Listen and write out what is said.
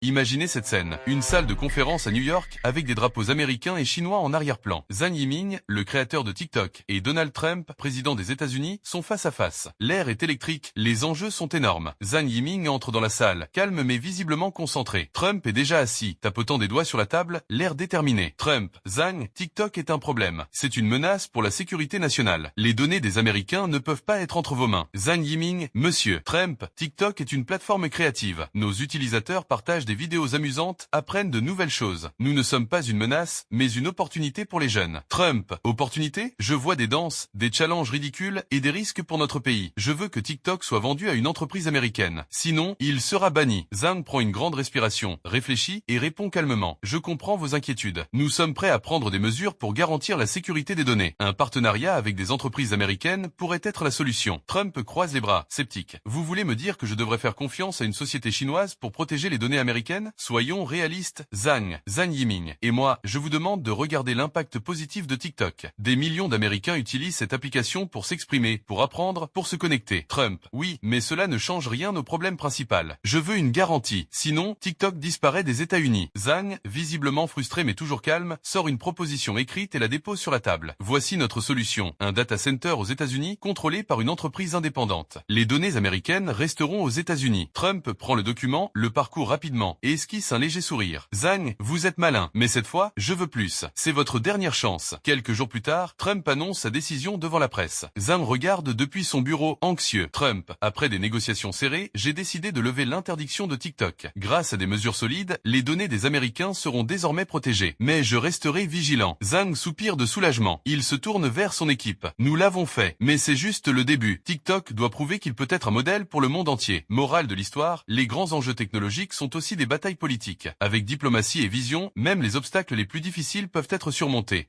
Imaginez cette scène. Une salle de conférence à New York avec des drapeaux américains et chinois en arrière-plan. Zhang Yiming, le créateur de TikTok, et Donald Trump, président des États-Unis, sont face à face. L'air est électrique, les enjeux sont énormes. Zhang Yiming entre dans la salle, calme mais visiblement concentré. Trump est déjà assis, tapotant des doigts sur la table, l'air déterminé. Trump, Zhang, TikTok est un problème. C'est une menace pour la sécurité nationale. Les données des Américains ne peuvent pas être entre vos mains. Zhang Yiming, monsieur. Trump, TikTok est une plateforme créative. Nos utilisateurs partagent des vidéos amusantes, apprennent de nouvelles choses. Nous ne sommes pas une menace, mais une opportunité pour les jeunes. Trump, opportunité? Je vois des danses, des challenges ridicules et des risques pour notre pays. Je veux que TikTok soit vendu à une entreprise américaine. Sinon, il sera banni. Zhang prend une grande respiration, réfléchit et répond calmement. Je comprends vos inquiétudes. Nous sommes prêts à prendre des mesures pour garantir la sécurité des données. Un partenariat avec des entreprises américaines pourrait être la solution. Trump croise les bras, sceptique. Vous voulez me dire que je devrais faire confiance à une société chinoise pour protéger les données américaines? Soyons réalistes. Zhang Yiming. Et moi, je vous demande de regarder l'impact positif de TikTok. Des millions d'Américains utilisent cette application pour s'exprimer, pour apprendre, pour se connecter. Trump, oui, mais cela ne change rien au problème principal. Je veux une garantie. Sinon, TikTok disparaît des États-Unis. Zhang, visiblement frustré mais toujours calme, sort une proposition écrite et la dépose sur la table. Voici notre solution. Un data center aux États-Unis contrôlé par une entreprise indépendante. Les données américaines resteront aux États-Unis. Trump prend le document, le parcourt rapidement et esquisse un léger sourire. Zhang, vous êtes malin, mais cette fois, je veux plus. C'est votre dernière chance. Quelques jours plus tard, Trump annonce sa décision devant la presse. Zhang regarde depuis son bureau anxieux. Trump, après des négociations serrées, j'ai décidé de lever l'interdiction de TikTok. Grâce à des mesures solides, les données des Américains seront désormais protégées. Mais je resterai vigilant. Zhang soupire de soulagement. Il se tourne vers son équipe. Nous l'avons fait, mais c'est juste le début. TikTok doit prouver qu'il peut être un modèle pour le monde entier. Morale de l'histoire, les grands enjeux technologiques sont aussi des batailles politiques. Avec diplomatie et vision, même les obstacles les plus difficiles peuvent être surmontés.